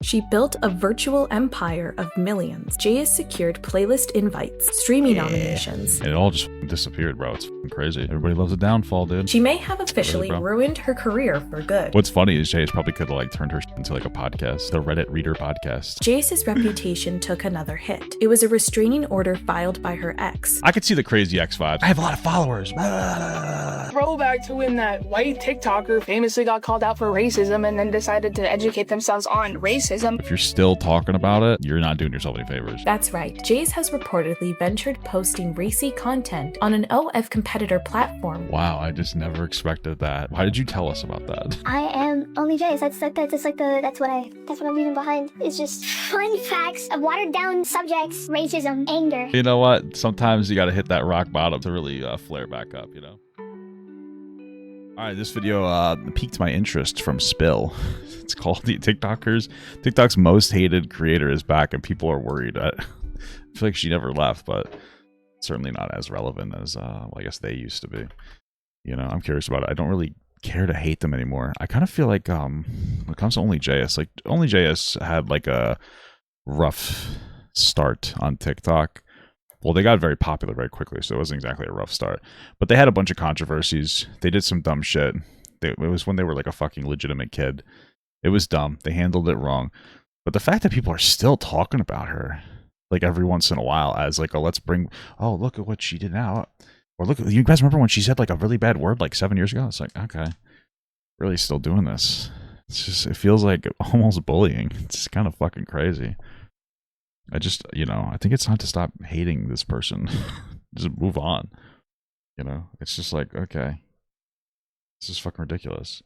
She built a virtual empire of millions. Jayus secured playlist invites, streaming nominations. And it all just disappeared, bro. It's crazy. Everybody loves a downfall, dude. She may have officially ruined her career for good. What's funny is Jayus probably could have like turned her into like a podcast, the Reddit reader podcast. Jayus's reputation took another hit. It was a restraining order filed by her ex. I could see the crazy ex vibes. I have a lot of followers. Throwback to when that white TikToker famously got called out for racism and then decided to educate themselves on racism. If you're still talking about it, you're not doing yourself any favors. That's right. Jayus has reportedly ventured posting racy content on an OF competitor platform. Wow, I just never expected that. Why did you tell us about that? I am OnlyJayus. That's what I'm leaving behind. It's just fun facts of watered down subjects, racism, anger. You know what? Sometimes you got to hit that rock bottom to really flare back up, you know? All right, this video piqued my interest from Spill. It's called the TikTok's most hated creator is back, and people are worried. I feel like she never left, but certainly not as relevant as well, I guess they used to be. You know, I'm curious about it. I don't really care to hate them anymore. I kind of feel like when it comes to OnlyJayus, like OnlyJayus had like a rough start on TikTok. Well, they got very popular very quickly, so it wasn't exactly a rough start. But they had a bunch of controversies. They did some dumb shit. It was when they were like a fucking legitimate kid. It was dumb. They handled it wrong. But the fact that people are still talking about her, like every once in a while, as like, oh, look at what she did now. Or look, you guys remember when she said like a really bad word like 7 years ago? It's like, okay, really still doing this. It's just, it feels like almost bullying. It's kind of fucking crazy. I just, you know, I think it's time to stop hating this person. Just move on. You know, it's just like, okay, this is fucking ridiculous.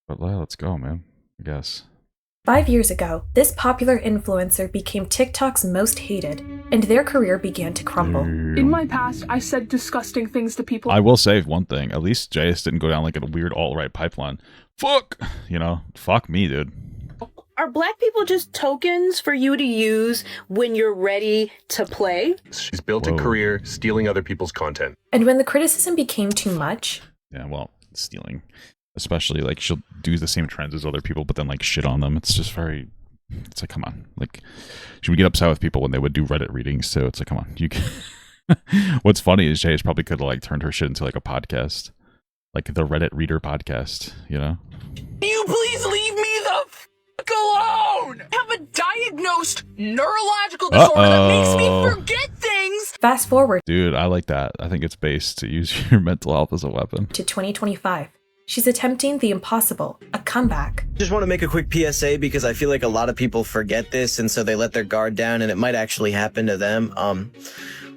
But let's go, man, I guess. 5 years ago, this popular influencer became TikTok's most hated, and their career began to crumble. In my past, I said disgusting things to people. I will say one thing. At least Jayus didn't go down like a weird alt-right pipeline. Fuck! You know, fuck me, dude. Are black people just tokens for you to use when you're ready to play? She's built a career stealing other people's content. And when the criticism became too much... Yeah, well, stealing. Especially, like, she'll do the same trends as other people, but then, like, shit on them. It's just very... It's like, come on. Like, she would get upset with people when they would do Reddit readings, too. It's like, come on. You can... What's funny is Jayus probably could have, like, turned her shit into, like, a podcast. Like, the Reddit reader podcast, you know? Can you please leave me the alone! I have a diagnosed neurological disorder that makes me forget things! Fast forward. Dude, I like that. I think it's based to use your mental health as a weapon. To 2025. She's attempting the impossible, a comeback. Just want to make a quick PSA because I feel like a lot of people forget this and so they let their guard down and it might actually happen to them.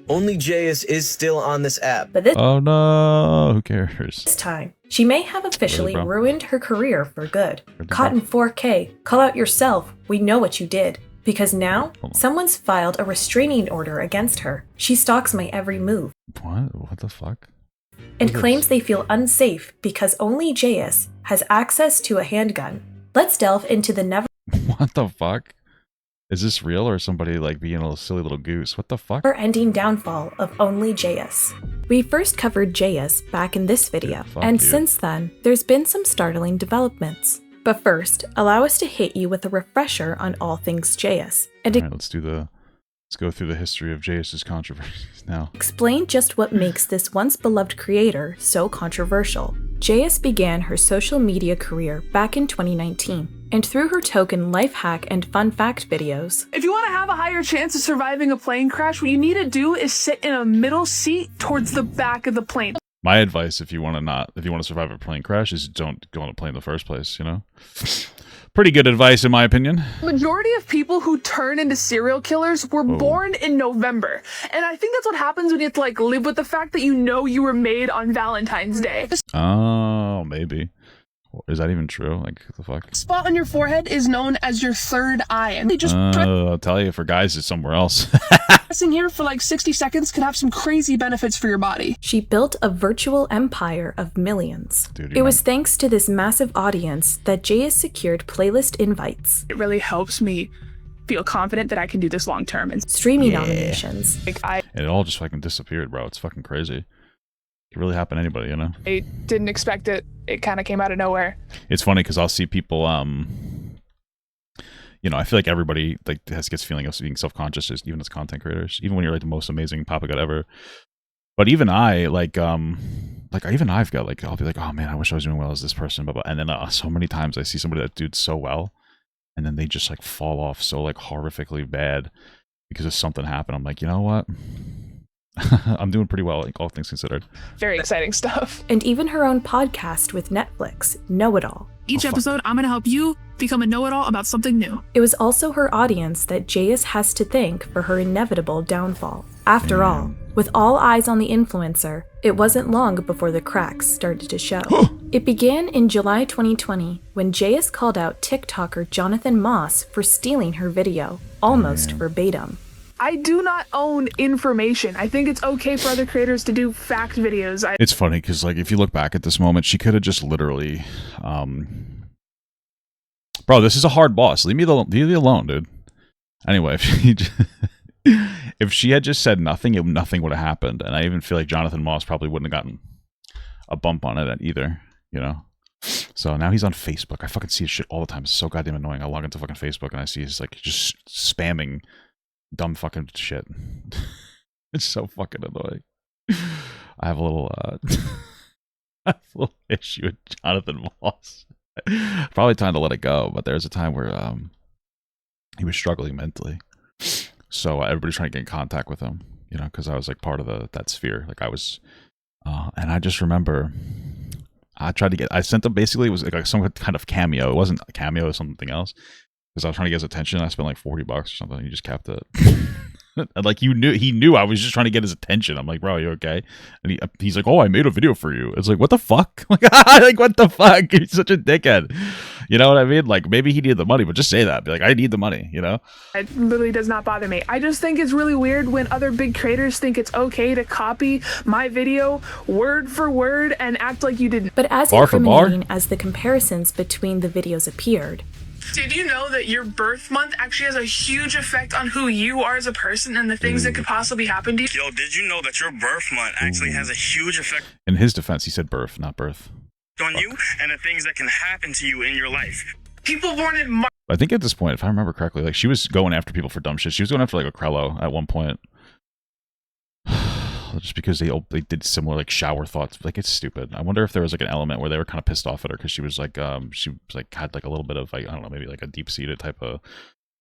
OnlyJayus is still on this app. But this oh no, who cares? This time, she may have officially ruined her career for good. Caught in 4K, call out yourself, we know what you did. Because now, someone's filed a restraining order against her. She stalks my every move. What the fuck? And claims they feel unsafe because OnlyJayus has access to a handgun. Let's delve into the never- What the fuck? Is this real or somebody like being a silly little goose? What the fuck? Ending downfall of OnlyJayus. We first covered Jayus back in this video, and since then, there's been some startling developments. But first, allow us to hit you with a refresher on all things Jayus. And all right, let's go through the history of Jayus's controversies now. Explain just what makes this once beloved creator so controversial. Jayus began her social media career back in 2019. And through her token life hack and fun fact videos. If you want to have a higher chance of surviving a plane crash, what you need to do is sit in a middle seat towards the back of the plane. My advice, if you want to survive a plane crash, is don't go on a plane in the first place, you know? Pretty good advice, in my opinion. Majority of people who turn into serial killers were born in November. And I think that's what happens when you have to, like, live with the fact that you know you were made on Valentine's Day. Oh, maybe. Is that even true? Like, what the fuck? Spot on your forehead is known as your third eye. And they just I'll tell you, for guys, it's somewhere else. pressing here for like 60 seconds can have some crazy benefits for your body. She built a virtual empire of millions. Dude, it was thanks to this massive audience that Jayus secured playlist invites. It really helps me feel confident that I can do this long term. And streaming nominations. And it all just fucking disappeared, bro. It's fucking crazy. It could really happen to anybody, you know? I didn't expect it. It kind of came out of nowhere. It's funny because I'll see people you know, I feel like everybody like gets feeling of being self-conscious, even as content creators, even when you're like the most amazing papa god ever. But even I even I've got like, I'll be like, oh man, I wish I was doing well as this person, blah, blah. And then so many times I see somebody that did so well, and then they just like fall off so like horrifically bad because of something happened. I'm like, you know what? I'm doing pretty well, like all things considered. Very exciting stuff. And even her own podcast with Netflix, Know It All. Each episode, I'm going to help you become a know-it-all about something new. It was also her audience that Jayus has to thank for her inevitable downfall. After all, with all eyes on the influencer, it wasn't long before the cracks started to show. It began in July 2020 when Jayus called out TikToker Jonathan Moss for stealing her video, almost verbatim. I do not own information. I think it's okay for other creators to do fact videos. It's funny because, like, if you look back at this moment, she could have just literally, bro, this is a hard boss. Leave me alone, dude. Anyway, if she had just said nothing, nothing would have happened. And I even feel like Jonathan Moss probably wouldn't have gotten a bump on it either, you know? So now he's on Facebook. I fucking see his shit all the time. It's so goddamn annoying. I log into fucking Facebook and I see he's like just spamming dumb fucking shit. It's so fucking annoying. I have a little issue with Jonathan Moss. Probably time to let it go, but there's a time where he was struggling mentally, so everybody's trying to get in contact with him, you know, because I was like part of that sphere. Like I was, and I just remember I sent him, basically it was like some kind of cameo. It wasn't a cameo, it was something else. Because I was trying to get his attention. I spent like $40 or something. He just kept it. And like he knew I was just trying to get his attention. I'm like, bro, are you okay? And he's like, oh, I made a video for you. It's like, what the fuck? Like, what the fuck? He's such a dickhead. You know what I mean? Like, maybe he needed the money, but just say that. Be like, I need the money, you know? It literally does not bother me. I just think it's really weird when other big creators think it's okay to copy my video word for word and act like you didn't. But as incriminating as the comparisons between the videos appeared, did you know that your birth month actually has a huge effect on who you are as a person and the things that could possibly happen to you? Yo, did you know that your birth month actually has a huge effect? In his defense, he said birth, not birth. On you and the things that can happen to you in your life. People born in March. I think at this point, if I remember correctly, like she was going after people for dumb shit. She was going after like Okrello at one point. Just because they did similar like shower thoughts. Like, it's stupid. I wonder if there was like an element where they were kind of pissed off at her because she was like had like a little bit of like, I don't know, maybe like a deep-seated type of,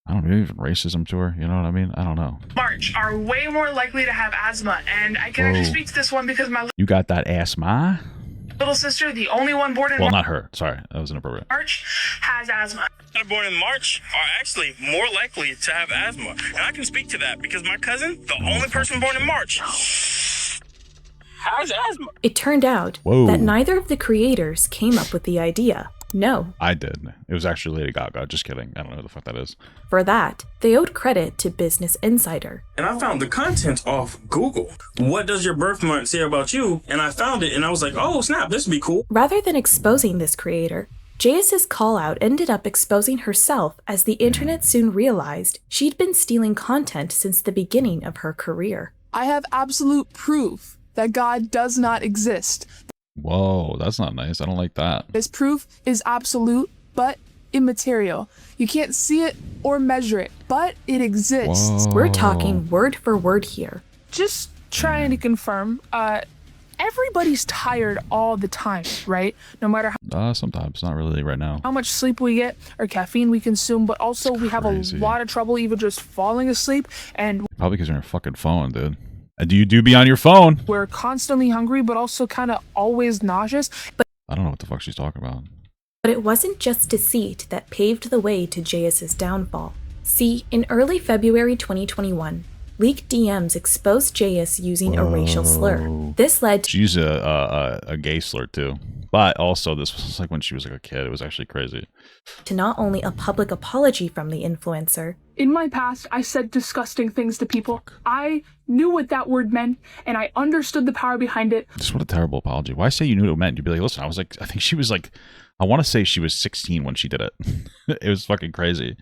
I don't know, maybe even racism to her, you know what I mean? I don't know. March are way more likely to have asthma, and I can actually speak to this one because my You got that asthma? little sister, the only one born in Well, not her. Sorry, that was inappropriate. March, has asthma. That are born in March are actually more likely to have asthma. And I can speak to that because my cousin, the only person born in March, has asthma. it turned out that neither of the creators came up with the idea. No. I did. It was actually Lady Gaga. Just kidding. I don't know who the fuck that is. For that, they owed credit to Business Insider. And I found the content off Google. What does your birth month say about you? And I found it and I was like, oh snap, this would be cool. Rather than exposing this creator, Jayus's call-out ended up exposing herself as the internet soon realized she'd been stealing content since the beginning of her career. I have absolute proof that God does not exist. Whoa, that's not nice. I don't like that. This proof is absolute, but immaterial. You can't see it or measure it, but it exists. Whoa. We're talking word for word here. Just trying to confirm, everybody's tired all the time, right? No matter Sometimes, not really right now. how much sleep we get or caffeine we consume, but also we have a lot of trouble even just falling asleep, and Probably because you're on your fucking phone, dude. And you do be on your phone. we're constantly hungry, but also kind of always nauseous. I don't know what the fuck she's talking about. But it wasn't just deceit that paved the way to Jayus's downfall. See, in early February 2021, leaked DMs exposed Jayus using a racial slur. This led to She used a gay slur too. But also, this was like when she was like a kid. It was actually crazy. not only a public apology from the influencer, In my past, I said disgusting things to people. I knew what that word meant, and I understood the power behind it. Just what a terrible apology. Why say you knew what it meant? You'd be like, listen, I think she was like, I want to say she was 16 when she did it. It was fucking crazy.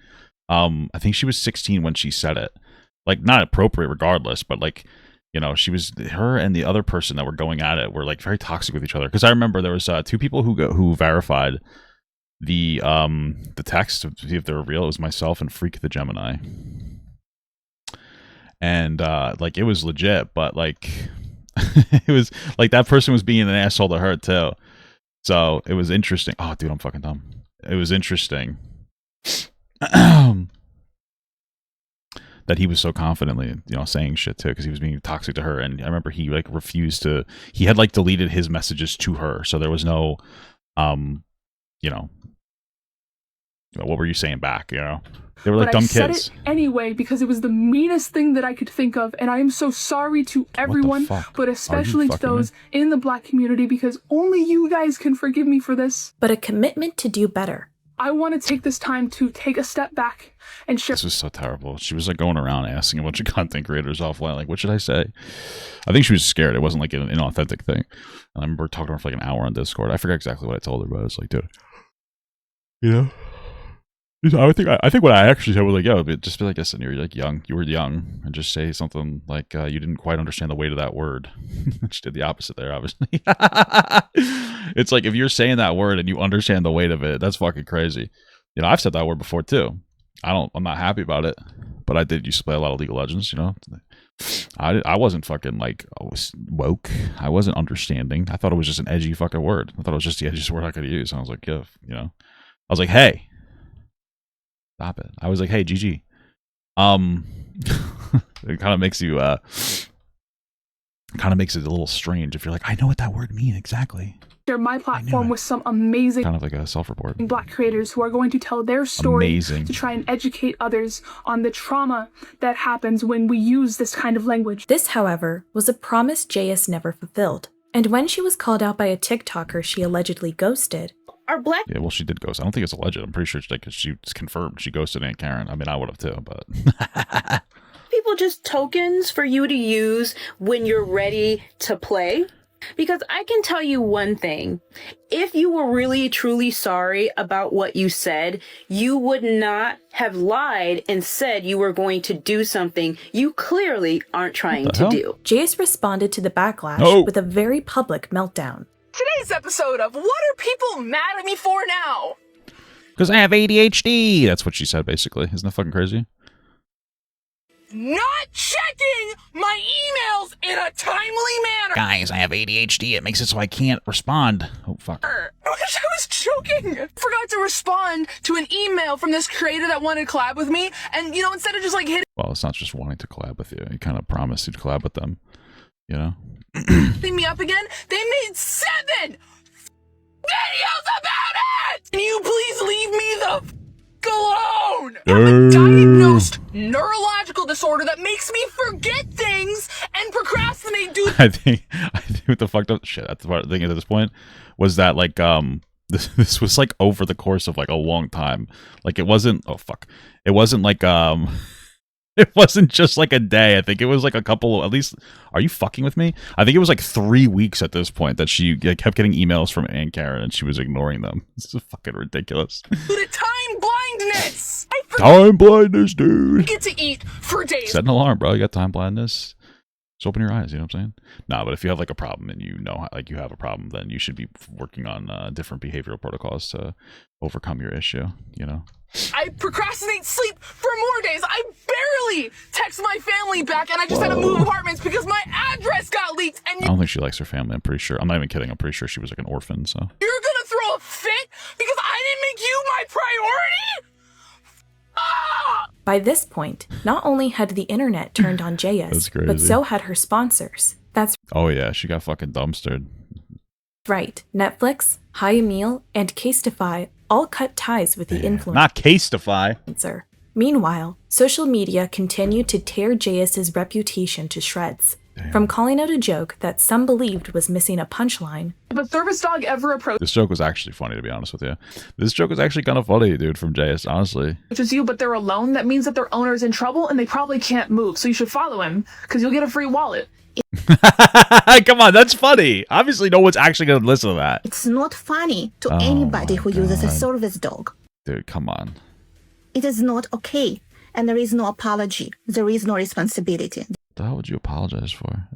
I think she was 16 when she said it. Like, not appropriate regardless, but like, you know, her and the other person that were going at it were like very toxic with each other. Because I remember there was two people who verified the text to see if they were real. It was myself and Freak the Gemini. And like it was legit, but like it was like that person was being an asshole to her too. So it was interesting. Oh, dude, I'm fucking dumb. It was interesting that he was so confidently, you know, saying shit too, because he was being toxic to her. And I remember he like refused to. He had like deleted his messages to her, so there was no, you know, what were you saying back? You know, they were like dumb kids. I said it anyway because it was the meanest thing that I could think of, and I am so sorry to everyone, but especially to those in the Black community, because only you guys can forgive me for this. But a commitment to do better. I want to take this time to take a step back and share. This was so terrible. She was like going around asking a bunch of content creators offline, like, what should I say? I think she was scared. It wasn't like an inauthentic thing. And I remember talking to her for like an hour on Discord. I forget exactly what I told her, but I was like, dude, you know? I think what I actually said was like, yo, just be like, listen, you're like young, you were young, and just say something like you didn't quite understand the weight of that word. She did the opposite there, obviously. It's like if you're saying that word and you understand the weight of it, that's fucking crazy. You know, I've said that word before too. I'm not happy about it, but I did used to play a lot of League of Legends. You know, I wasn't fucking like woke. I wasn't understanding. I thought it was just an edgy fucking word. I thought it was just the edgiest word I could use. And I was like, yeah, you know, I was like, hey. Stop it. I was like, hey, GG. It kind of makes you, kind of makes it a little strange if you're like, I know what that word means exactly. Share my platform with some amazing, kind of like a self-report, Black creators who are going to tell their story to try and educate others on the trauma that happens when we use this kind of language. This, however, was a promise Jayus never fulfilled. And when she was called out by a TikToker she allegedly ghosted, Are Black... Yeah, well, she did ghost. I don't think it's alleged. I'm pretty sure she's confirmed. She ghosted Aunt Karen. I mean, I would have too, but... people just tokens for you to use when you're ready to play? Because I can tell you one thing. If you were really, truly sorry about what you said, you would not have lied and said you were going to do something you clearly aren't trying to do. Jayus responded to the backlash with a very public meltdown. Today's episode of What Are People Mad at Me For Now? Because I have ADHD. That's what she said, basically. Isn't that fucking crazy? Not checking my emails in a timely manner. Guys, I have ADHD. It makes it so I can't respond. Oh, fuck. I was joking. Forgot to respond to an email from this creator that wanted to collab with me. And, you know, instead of just like hitting... Well, it's not just wanting to collab with you. He kind of promised you'd collab with them. You know? me up again, they made 7 videos about it! Can you please leave me the f*** alone? I have a diagnosed neurological disorder that makes me forget things and procrastinate, dude. I think what the fucked up shit at the thing at this point was that like this was like over the course of like a long time. Like it wasn't it wasn't like it wasn't just like a day. I think it was like a couple, at least. Are you fucking with me? I think it was like 3 weeks at this point that she kept getting emails from Aunt Karen and she was ignoring them. This is fucking ridiculous. The time blindness. Time blindness, dude. I get to eat for days. Set an alarm, bro. You got time blindness. Just open your eyes. You know what I'm saying? Nah, but if you have like a problem and you know like you have a problem, then you should be working on different behavioral protocols to overcome your issue. You know. I procrastinate sleep for more days. I barely text my family back, and I just had to move apartments because my address got leaked. And I don't think she likes her family. I'm pretty sure. I'm not even kidding. I'm pretty sure she was like an orphan. So you're gonna throw a fit because I didn't make you my priority? Ah! By this point, not only had the internet turned on Jayus, but so had her sponsors. That's oh yeah, she got fucking dumpstered. Right. Netflix, High Meal, and Casetify all cut ties with the influencer. Not Casetify. Meanwhile, social media continued to tear Jayus's reputation to shreds. Damn. From calling out a joke that some believed was missing a punchline. If a service dog ever approached... This joke was actually funny, to be honest with you. This joke was actually kind of funny, dude, from Jayus, honestly. Which is you, but they're alone. That means that their owner's in trouble and they probably can't move. So you should follow him because you'll get a free wallet. Come on, that's funny. Obviously, no one's actually going to listen to that. It's not funny to anybody who uses a service dog. Dude, come on. It is not okay, and there is no apology. There is no responsibility. the hell would you apologize for?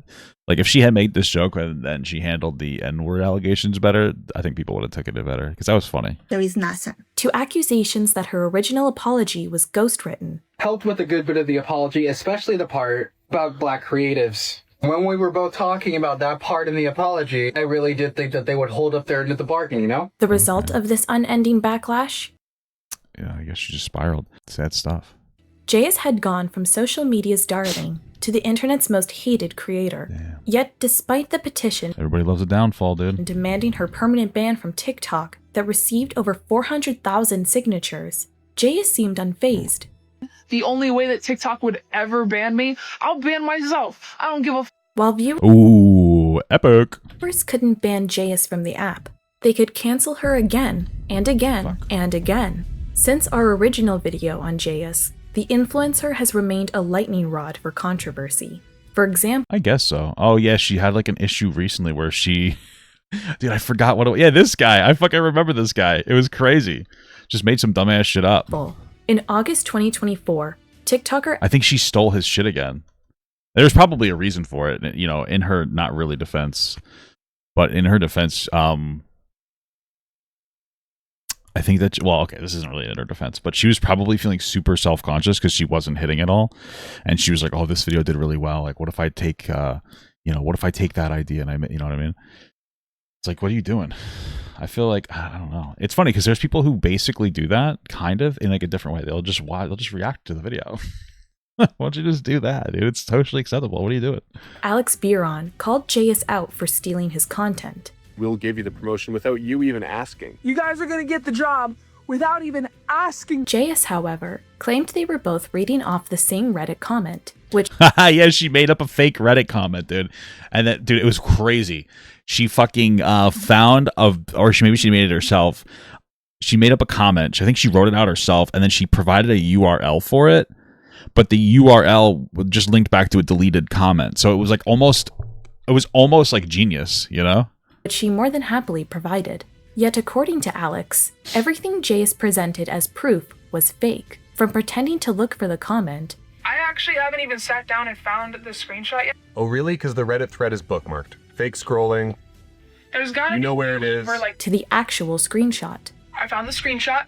Like, if she had made this joke and then she handled the N-word allegations better, I think people would have taken it better, because that was funny. There is nothing. To accusations that her original apology was ghostwritten. Helped with a good bit of the apology, especially the part about black creatives. When we were both talking about that part in the apology, I really did think that they would hold up their end of the bargain, you know? The result of this unending backlash? Yeah, I guess she just spiraled. Sad stuff. Jayus had gone from social media's darling to the internet's most hated creator. Damn. Yet, despite the petition, Everybody loves a downfall, dude. demanding her permanent ban from TikTok that received over 400,000 signatures, Jayus seemed unfazed. The only way that TikTok would ever ban me, I'll ban myself. I don't give a While viewers Ooh, epic. couldn't ban Jayus from the app, they could cancel her again and again and again. Since our original video on Jayus, the influencer has remained a lightning rod for controversy. For example, I guess so. Oh, yeah, she had like an issue recently where she... Dude, I forgot what it was. Yeah, this guy. I fucking remember this guy. It was crazy. Just made some dumbass shit up. In August 2024, TikToker... I think she stole his shit again. There's probably a reason for it, you know, in her not really defense. But in her defense, I think that, well, okay, this isn't really in her defense, but she was probably feeling super self-conscious because she wasn't hitting it all. And she was like, oh, this video did really well. Like, what if I take, what if I take that idea and you know what I mean? It's like, what are you doing? I feel like, I don't know. It's funny because there's people who basically do that kind of in like a different way. They'll just react to the video. Why don't you just do that, dude? It's totally acceptable. What are you doing? Alex Biron called Jayus out for stealing his content. We'll give you the promotion without you even asking. You guys are gonna get the job without even asking. Jayus, however, claimed they were both reading off the same Reddit comment, which... Yeah, she made up a fake Reddit comment, dude. And that, dude, it was crazy. She fucking found, or maybe she made it herself. She made up a comment. I think she wrote it out herself, and then she provided a URL for it. But the URL just linked back to a deleted comment. So it was like almost like genius, you know? Which she more than happily provided. Yet according to Alex, everything Jayus presented as proof was fake. From pretending to look for the comment, I actually haven't even sat down and found the screenshot yet. Oh, really? Because the Reddit thread is bookmarked. Fake scrolling. There's gotta be where it is. To the actual screenshot. I found the screenshot.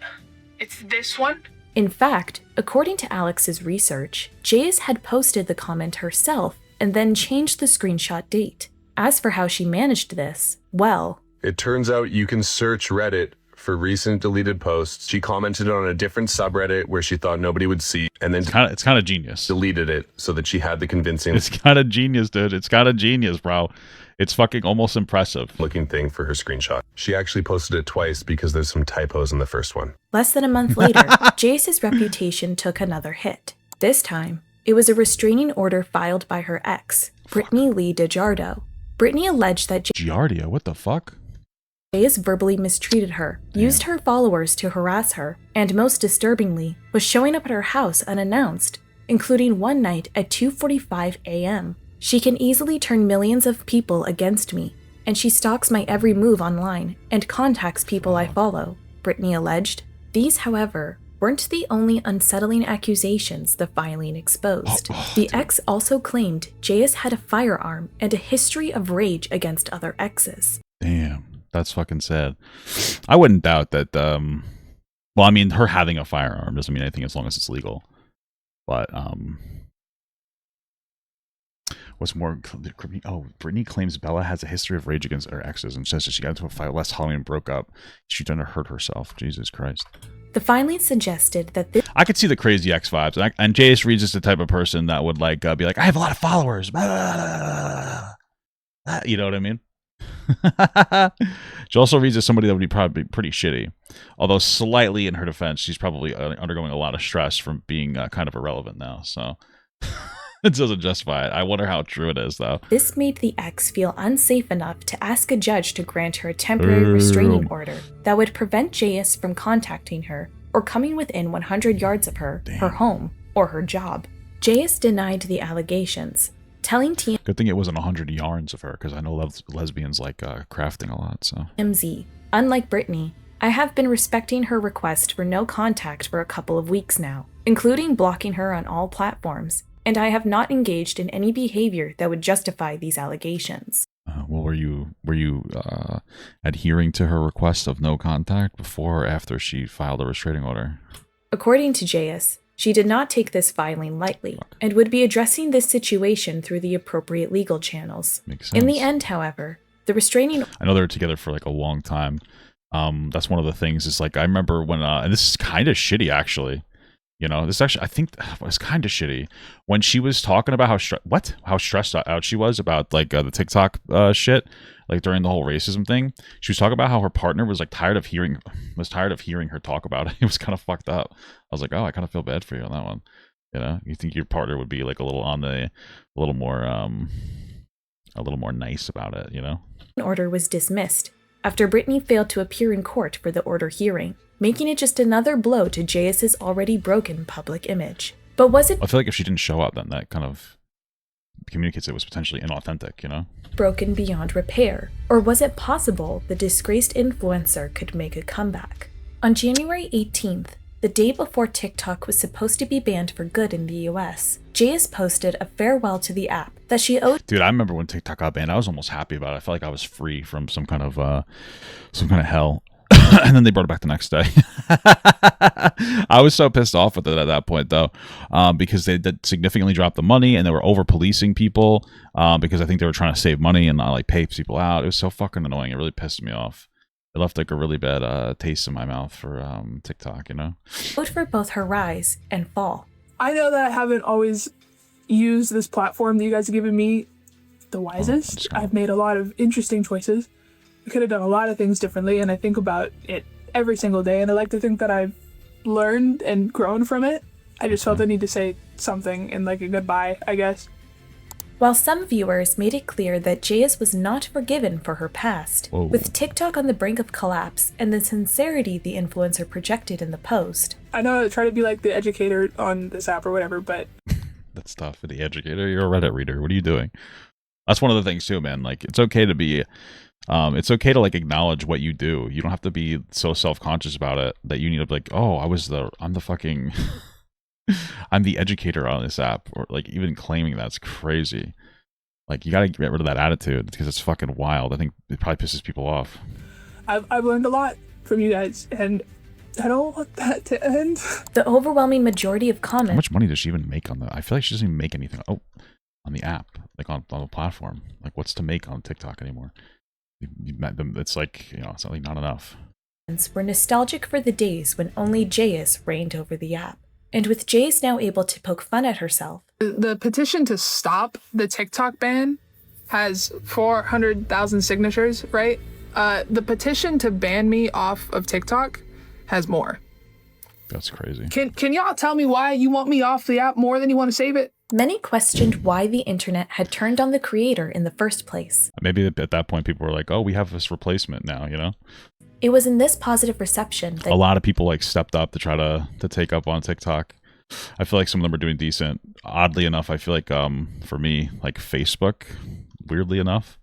It's this one. In fact, according to Alex's research, Jayus had posted the comment herself and then changed the screenshot date. As for how she managed this, well... It turns out you can search Reddit for recent deleted posts. She commented on a different subreddit where she thought nobody would see, and then it's kind of genius. Deleted it so that she had the convincing... It's kind of genius, dude. It's kind of genius, bro. It's fucking almost impressive. Looking thing for her screenshot. She actually posted it twice because there's some typos in the first one. Less than a month later, Jayus's reputation took another hit. This time, it was a restraining order filed by her ex, Brittany Lee DeJardo. Brittany alleged that Giardia, what the fuck? Jayus verbally mistreated her, used her followers to harass her, and most disturbingly, was showing up at her house unannounced, including one night at 2:45 a.m. She can easily turn millions of people against me, and she stalks my every move online and contacts people I follow, Brittany alleged. These, however, weren't the only unsettling accusations the filing exposed. The ex also claimed Jayus had a firearm and a history of rage against other exes. Damn, that's fucking sad. I wouldn't doubt that, well, I mean, her having a firearm doesn't mean anything as long as it's legal. But, what's more, oh, Brittany claims Bella has a history of rage against her exes and says that she got into a fight last Halloween and broke up. She's trying to hurt herself. Jesus Christ. The filing suggested that this... I could see the crazy X vibes. And Jayus Reed's just the type of person that would like be like, I have a lot of followers. You know what I mean? She also reads as somebody that would be probably pretty shitty. Although slightly in her defense, she's probably undergoing a lot of stress from being kind of irrelevant now. So it doesn't justify it. I wonder how true it is, though. This made the ex feel unsafe enough to ask a judge to grant her a temporary restraining order that would prevent Jayus from contacting her or coming within 100 yards of her, her home, or her job. Jayus denied the allegations, telling TMZ... Good thing it wasn't 100 yards of her, because I know lesbians like crafting a lot, so... Unlike Brittany, I have been respecting her request for no contact for a couple of weeks now, including blocking her on all platforms. and I have not engaged in any behavior that would justify these allegations. Well, were you adhering to her request of no contact before or after she filed a restraining order? According to JS, she did not take this filing lightly and would be addressing this situation through the appropriate legal channels. Makes sense. In the end, however, the restraining... I know they were together for like a long time. That's one of the things is like, I remember when, and this is kind of shitty actually. You know, this actually, I think was kind of shitty when she was talking about how stressed out she was about like the TikTok shit, like during the whole racism thing. She was talking about how her partner was like tired of hearing her talk about it. It was kind of fucked up. I was like, oh, I kind of feel bad for you on that one. You know, you think your partner would be like a little more nice about it, you know? An order was dismissed after Brittany failed to appear in court for the order hearing, making it just another blow to JS's already broken public image. But was it... I feel like if she didn't show up, then that kind of communicates it was potentially inauthentic, you know? Broken beyond repair? Or was it possible the disgraced influencer could make a comeback? On January 18th, the day before TikTok was supposed to be banned for good in the US, JS posted a farewell to the app that she owed... Dude, I remember when TikTok got banned, I was almost happy about it. I felt like I was free from some kind of hell. And then they brought it back the next day. I was so pissed off with it at that point, though, because they did significantly drop the money and they were over policing people because I think they were trying to save money and not like pay people out. It was so fucking annoying. It really pissed me off. It left like a really bad taste in my mouth for TikTok, you know? Owed for both her rise and fall. I know that I haven't always used this platform that you guys have given me the wisest. I've made a lot of interesting choices. I could have done a lot of things differently, and I think about it every single day, and I like to think that I've learned and grown from it. I just felt the need to say something and like a goodbye, I guess. While some viewers made it clear that JS was not forgiven for her past, with TikTok on the brink of collapse and the sincerity the influencer projected in the post. I know I try to be like the educator on this app or whatever, but... That's tough for the educator. You're a Reddit reader. What are you doing? That's one of the things too, man. Like, it's okay to be... it's okay to like acknowledge what you do. You don't have to be so self-conscious about it that you need to be like, oh, I'm the fucking I'm the educator on this app, or like even claiming that's crazy. Like, you gotta get rid of that attitude because it's fucking wild. I think it probably pisses people off. I've learned a lot from you guys, and I don't want that to end. The overwhelming majority of comments... How much money does she even make on the... I feel like she doesn't even make anything on the app, like on the platform. Like, what's to make on TikTok anymore? It's like, you know, it's not enough. Were nostalgic for the days when only JS reigned over the app. And with JS now able to poke fun at herself. The petition to stop the TikTok ban has 400,000 signatures, right? The petition to ban me off of TikTok has more. That's crazy. Can y'all tell me why you want me off the app more than you want to save it? Many questioned why the internet had turned on the creator in the first place. Maybe at that point people were like, oh, we have this replacement now, you know? It was in this positive reception that... A lot of people like stepped up to try to take up on TikTok. I feel like some of them are doing decent. Oddly enough, I feel like for me, like Facebook, weirdly enough,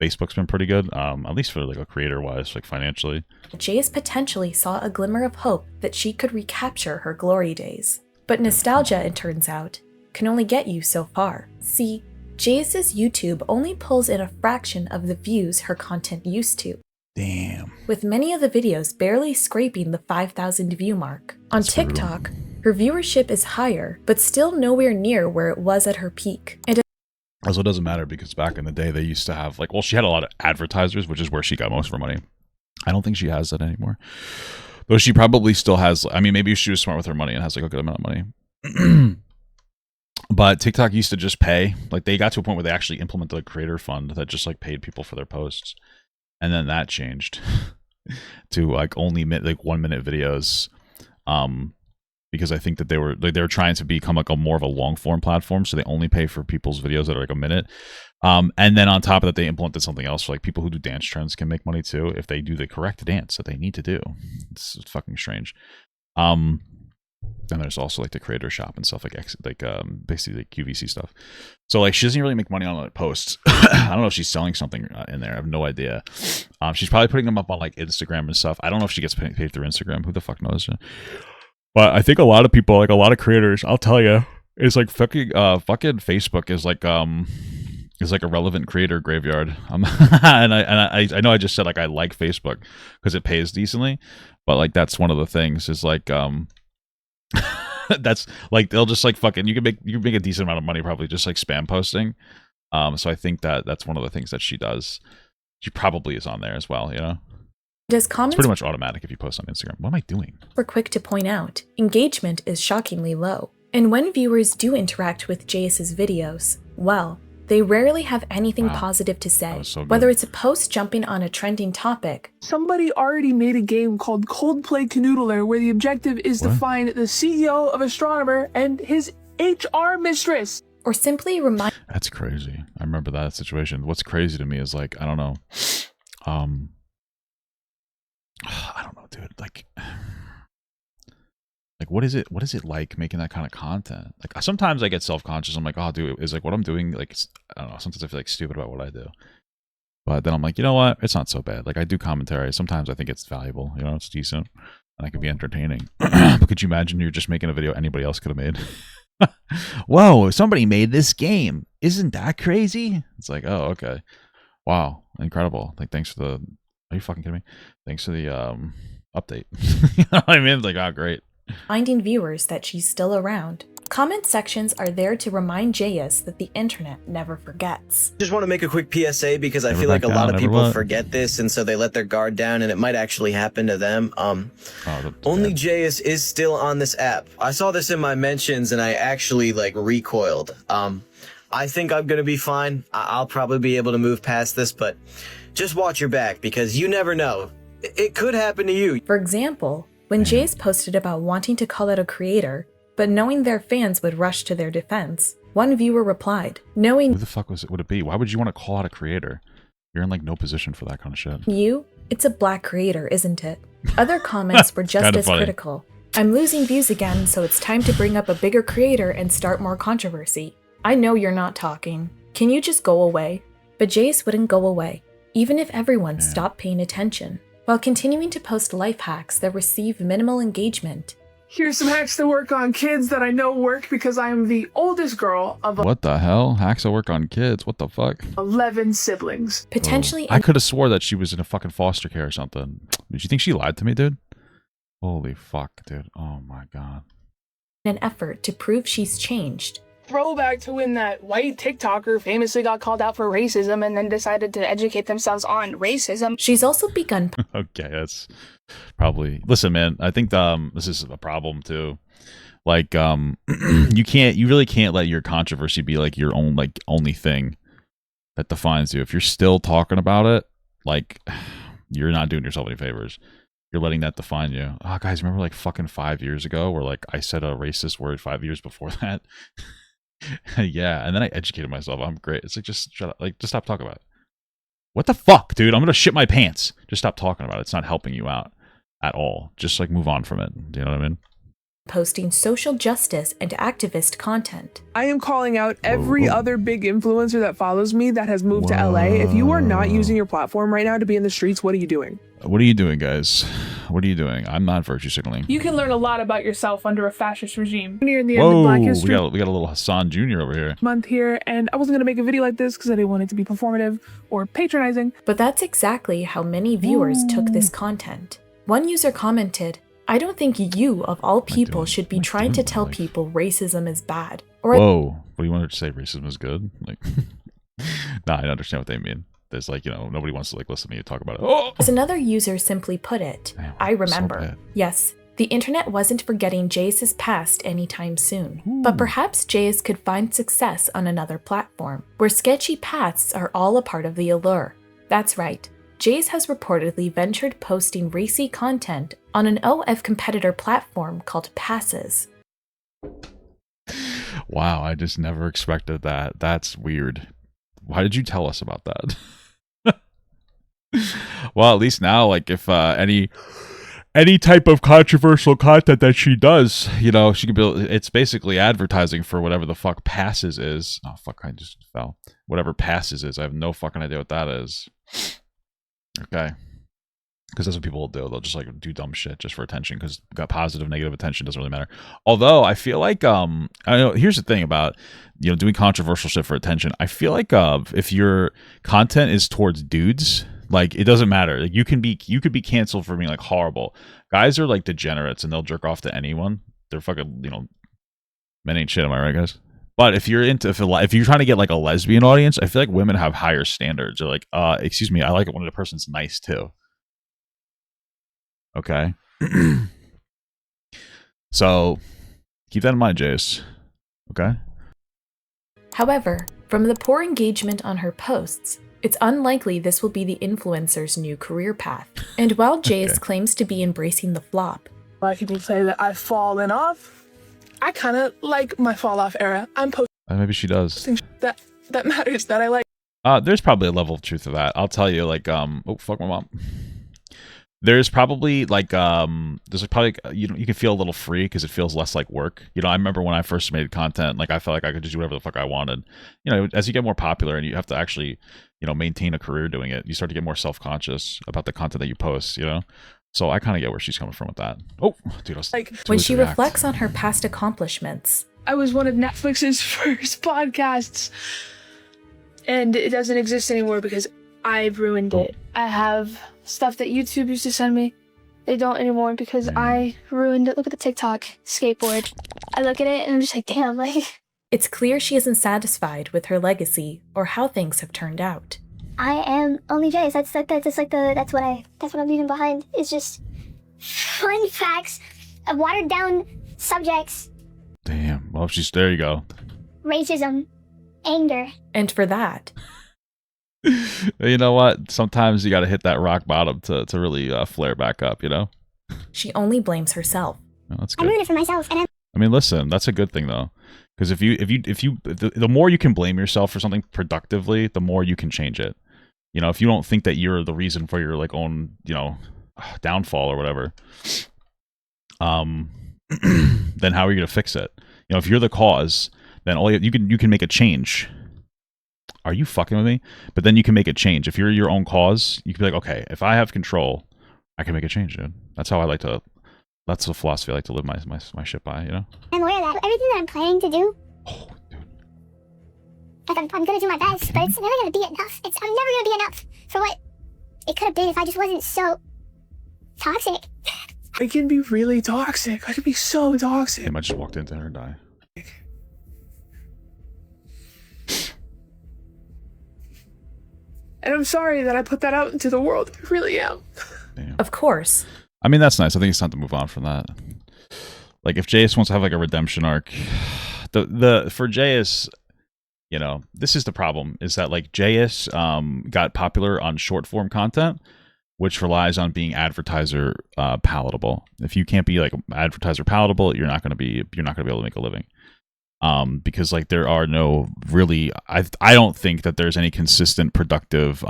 Facebook's been pretty good, at least for like a creator-wise, like financially. JS potentially saw a glimmer of hope that she could recapture her glory days. But nostalgia, it turns out, can only get you so far. See, JS's YouTube only pulls in a fraction of the views her content used to. Damn. With many of the videos barely scraping the 5,000 view mark. On TikTok, her viewership is higher, but still nowhere near where it was at her peak. And also, it doesn't matter because back in the day, they used to have like, well, she had a lot of advertisers, which is where she got most of her money. I don't think she has that anymore. Though she probably still has, I mean, maybe she was smart with her money and has like a good amount of money. But TikTok used to just pay. Like, they got to a point where they actually implemented a creator fund that just like paid people for their posts. And then that changed to like only like 1 minute videos. Because I think that they were trying to become like a more of a long form platform. So they only pay for people's videos that are like a minute. And then on top of that, they implemented something else. So like people who do dance trends can make money too if they do the correct dance that they need to do. It's fucking strange. And there's also like the creator shop and stuff like basically like QVC stuff. So like she doesn't really make money on like posts. I don't know if she's selling something in there. I have no idea. She's probably putting them up on like Instagram and stuff. I don't know if she gets paid through Instagram. Who the fuck knows? But I think a lot of people, like a lot of creators, I'll tell you, It's like fucking Facebook is like a relevant creator graveyard. And I know I just said like I like Facebook because it pays decently, but like that's one of the things is like that's like they'll just like fucking you can make a decent amount of money probably just like spam posting. So I think that's one of the things that she does. She probably is on there as well, you know. Does comments it's pretty much automatic if you post on Instagram. What am I doing? We're quick to point out, engagement is shockingly low. And when viewers do interact with Jayus's videos, well, they rarely have anything positive to say, whether it's a post jumping on a trending topic. Somebody already made a game called Coldplay Canoodler where the objective is to find the CEO of Astronomer and his HR mistress. Or simply remind. That's crazy. I remember that situation. What's crazy to me is like, I don't know. I don't know, dude. Like what is it like making that kind of content? Like sometimes I get self-conscious. I'm like, oh dude, is like what I'm doing, like I don't know, sometimes I feel like stupid about what I do. But then I'm like, you know what? It's not so bad. Like I do commentary. Sometimes I think it's valuable, you know, it's decent and I could be entertaining. But could you imagine you're just making a video anybody else could have made? Whoa, somebody made this game. Isn't that crazy? It's like, oh, okay. Wow, incredible. Like thanks for the are you fucking kidding me? Thanks for the update. You know what I mean? It's like, oh great. Reminding viewers that she's still around. Comment sections are there to remind Jayus that the internet never forgets. Just want to make a quick PSA because I feel like a lot of people forget this and so they let their guard down and it might actually happen to them. OnlyJayus is still on this app. I saw this in my mentions and I actually like recoiled. I think I'm gonna be fine. I'll probably be able to move past this, but just watch your back because you never know. It could happen to you. For example, when Jayus posted about wanting to call out a creator, but knowing their fans would rush to their defense, one viewer replied, knowing who the fuck would it be? Why would you want to call out a creator? You're in like no position for that kind of shit. You? It's a black creator, isn't it? Other comments were just as critical. I'm losing views again, so it's time to bring up a bigger creator and start more controversy. I know you're not talking. Can you just go away? But Jayus wouldn't go away, even if everyone stopped paying attention. While continuing to post life hacks that receive minimal engagement. Here's some hacks that work on kids that I know work because I am the oldest girl of what the hell? Hacks that work on kids? What the fuck? 11 siblings. Potentially. I could have swore that she was in a fucking foster care or something. Did you think she lied to me, dude? Holy fuck, dude. Oh my god. An effort to prove she's changed. Throwback to when that white TikToker famously got called out for racism and then decided to educate themselves on racism. She's also begun. Okay, that's probably. Listen, man, I think this is a problem too. Like, you really can't let your controversy be like your own like only thing that defines you. If you're still talking about it, like, you're not doing yourself any favors. You're letting that define you. Oh, guys, remember like fucking 5 years ago where like I said a racist word 5 years before that? Yeah, and then I educated myself. I'm great. It's like, just shut up. Like, just stop talking about it. What the fuck, dude? I'm gonna shit my pants. Just stop talking about it. It's not helping you out at all. Just like move on from it. Do you know what I mean? Posting social justice and activist content. I am calling out every other big influencer that follows me that has moved to LA. If you are not using your platform right now to be in the streets, what are you doing? What are you doing, guys? What are you doing? I'm not virtue signaling. You can learn a lot about yourself under a fascist regime. Near the end of Black History we got a little Hassan Jr. over here. Month here, and I wasn't going to make a video like this because I didn't want it to be performative or patronizing. But that's exactly how many viewers took this content. One user commented, I don't think you, of all people, should be trying to tell people racism is bad. Or whoa, what do you want to say? Racism is good? Like, nah, I understand what they mean. There's like, you know, nobody wants to like listen to me talk about it. Oh! As another user simply put it, damn, I remember. So yes, the internet wasn't forgetting Jayus's past anytime soon. But perhaps Jayus could find success on another platform, where sketchy paths are all a part of the allure. That's right. Jayus has reportedly ventured posting racy content on an OF competitor platform called Passes. Wow, I just never expected that. That's weird. Why did you tell us about that? Well, at least now, like, if any type of controversial content that she does, you know, she could be. It's basically advertising for whatever the fuck Passes is. Oh fuck, I just fell. Whatever Passes is, I have no fucking idea what that is. Okay. Because that's what people will do. They'll just like do dumb shit just for attention, because got positive, negative attention doesn't really matter. Although I feel like I know, here's the thing about, you know, doing controversial shit for attention. I feel like if your content is towards dudes, like it doesn't matter. Like you could be canceled for being like horrible. Guys are like degenerates and they'll jerk off to anyone. They're fucking, you know, men ain't shit. Am I right, guys? But if you're if you're trying to get like a lesbian audience, I feel like women have higher standards. They're like, excuse me, I like it when the person's nice too. Okay. So keep that in mind, Jayus. Okay. However, from the poor engagement on her posts, it's unlikely this will be the influencer's new career path. And while Jayus claims to be embracing the flop, a lot of people say that I've fallen off. I kind of like my fall off era. I'm posting maybe she does. that matters, that I like. There's probably a level of truth to that. I'll tell you, like, oh fuck my mom. There's probably like you know, you can feel a little free because it feels less like work. You know, I remember when I first made content, like I felt like I could just do whatever the fuck I wanted. You know, as you get more popular and you have to actually, you know, maintain a career doing it, you start to get more self-conscious about the content that you post, you know? So I kind of get where she's coming from with that. Oh, dude, I was like, when she reflects on her past accomplishments. I was one of Netflix's first podcasts, and it doesn't exist anymore because I ruined it. I have stuff that YouTube used to send me. They don't anymore because I ruined it. Look at the TikTok skateboard. I look at it and I'm just like, damn, like. It's clear she isn't satisfied with her legacy or how things have turned out. I am OnlyJayus. That's what I'm leaving behind. It's just fun facts of watered down subjects. Damn. Well, there you go. Racism, anger. And for that, you know what? Sometimes you got to hit that rock bottom to really flare back up, you know? She only blames herself. Oh, that's good. I'm doing it for myself. And I mean, listen, that's a good thing though. Because the more you can blame yourself for something productively, the more you can change it. You know, if you don't think that you're the reason for your like own, you know, downfall or whatever, then how are you going to fix it? You know, if you're the cause, then you can make a change. Are you fucking with me? But then you can make a change. If you're your own cause, you can be like, okay, if I have control, I can make a change, dude. That's how I like to. That's the philosophy I like to live my shit by, you know? I'm aware that everything that I'm planning to do, like I'm gonna do my best, but it's never gonna be enough. I'm never gonna be enough for what it could have been if I just wasn't so toxic. I can be really toxic. I can be so toxic. I might just walked into her and die. And I'm sorry that I put that out into the world. I really am. Damn. Of course. I mean, that's nice. I think it's time to move on from that. Like, if Jayus wants to have like a redemption arc, for Jayus, you know, this is the problem, is that like Jayus got popular on short form content, which relies on being advertiser palatable. If you can't be like advertiser palatable, you're not gonna be able to make a living. Because like there are no really, I don't think that there's any consistent productive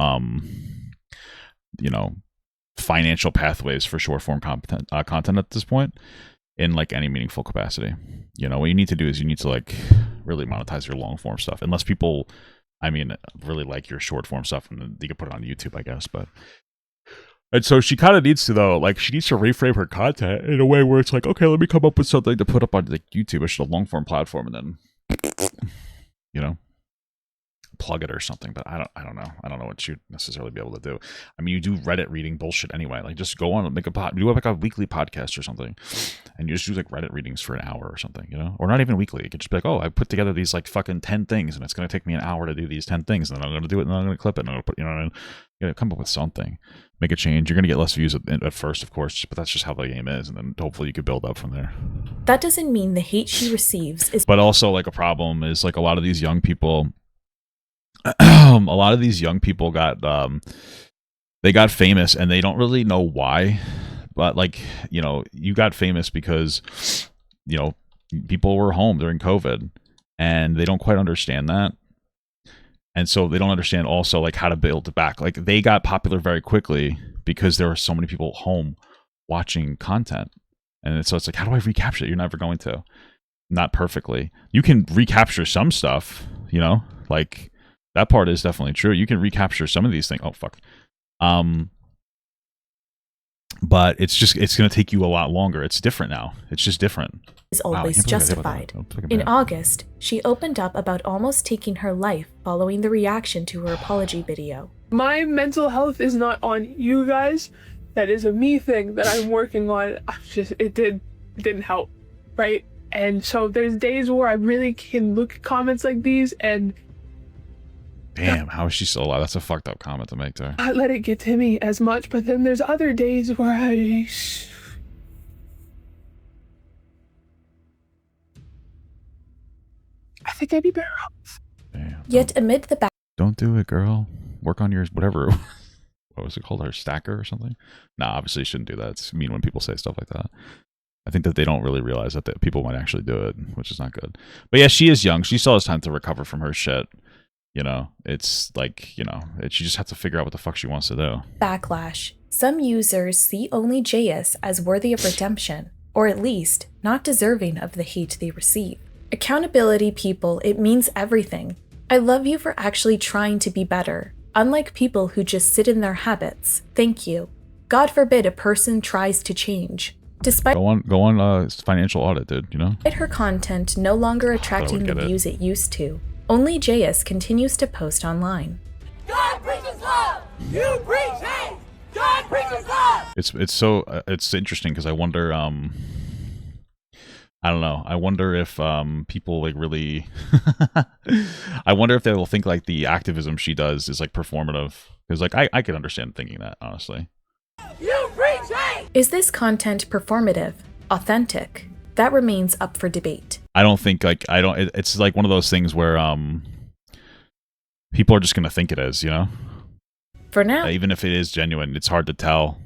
you know, financial pathways for short form content at this point in like any meaningful capacity. You know, what you need to do is you need to like really monetize your long form stuff, unless people, I mean, really like your short form stuff, and you can put it on YouTube, I guess. But and so she kind of needs to, though, like she needs to reframe her content in a way where it's like, okay, let me come up with something to put up on like YouTube, which is a long form platform, and then, you know, plug it or something. But I don't know what you'd necessarily be able to do. I mean, you do Reddit reading bullshit anyway. Like, just go on and do like a weekly podcast or something, and you just do like Reddit readings for an hour or something, you know, or not even weekly. You could just be like, oh, I put together these like fucking 10 things, and it's gonna take me an hour to do these 10 things, and then I'm gonna do it, and then I'm gonna clip it, and I'm gonna put, you know, and you know, come up with something, make a change. You're gonna get less views at first, of course, but that's just how the game is, and then hopefully you could build up from there. That doesn't mean the hate she receives is. But also, like, a problem is like a lot of these young people. A lot of these young people got they got famous and they don't really know why, but like, you know, you got famous because, you know, people were home during COVID and they don't quite understand that, and so they don't understand also like how to build it back. Like, they got popular very quickly because there were so many people home watching content, and so it's like, how do I recapture it? You're never going to, not perfectly. You can recapture some stuff, you know, like that part is definitely true. You can recapture some of these things. Oh fuck. But it's going to take you a lot longer. It's different now. It's just different. Is always justified. In August, she opened up about almost taking her life following the reaction to her apology video. My mental health is not on you guys. That is a me thing that I'm working on. It didn't help, right? And so there's days where I really can look at comments like these and damn, how is she still alive? That's a fucked up comment to make there. Not let it get to me as much, but then there's other days where I think I'd be better off. Damn, yet amid the back, don't do it, girl. Work on your whatever. What was it called? Her stacker or something? No, obviously you shouldn't do that. It's mean when people say stuff like that. I think that they don't really realize that people might actually do it, which is not good. But yeah, she is young. She still has time to recover from her shit. You know, it's like, you know, she just has to figure out what the fuck she wants to do. Backlash. Some users see OnlyJayus as worthy of redemption, or at least not deserving of the hate they receive. Accountability, people, it means everything. I love you for actually trying to be better, unlike people who just sit in their habits. Thank you. God forbid a person tries to change. Despite go on financial audit, dude, you know? Her content no longer attracting the views it used to, OnlyJayus continues to post online. God preaches love! You preach hate! God preaches love! It's interesting because I wonder, I don't know. I wonder if people like really I wonder if they will think like the activism she does is like performative. Because like I could understand thinking that, honestly. You preach hate! Is this content performative, authentic? That remains up for debate. I don't think like it's like one of those things where people are just gonna think it is, you know? For now. Even if it is genuine, it's hard to tell.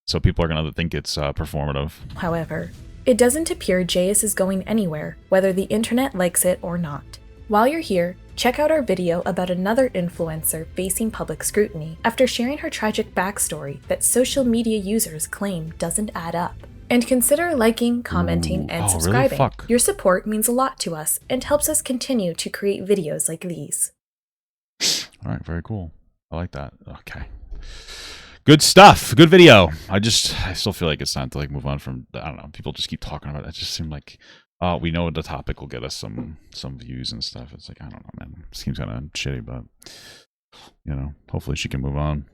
So people are gonna think it's performative. However, it doesn't appear Jayus is going anywhere, whether the internet likes it or not. While you're here, check out our video about another influencer facing public scrutiny after sharing her tragic backstory that social media users claim doesn't add up. And consider liking, commenting, and subscribing. Really? Your support means a lot to us and helps us continue to create videos like these. All right, very cool. I like that. Okay. Good stuff. Good video. I still feel like it's time to like move on from, I don't know, people just keep talking about it. It just seemed like we know the topic will get us some views and stuff. It's like, I don't know, man. It seems kind of shitty, but you know, hopefully she can move on.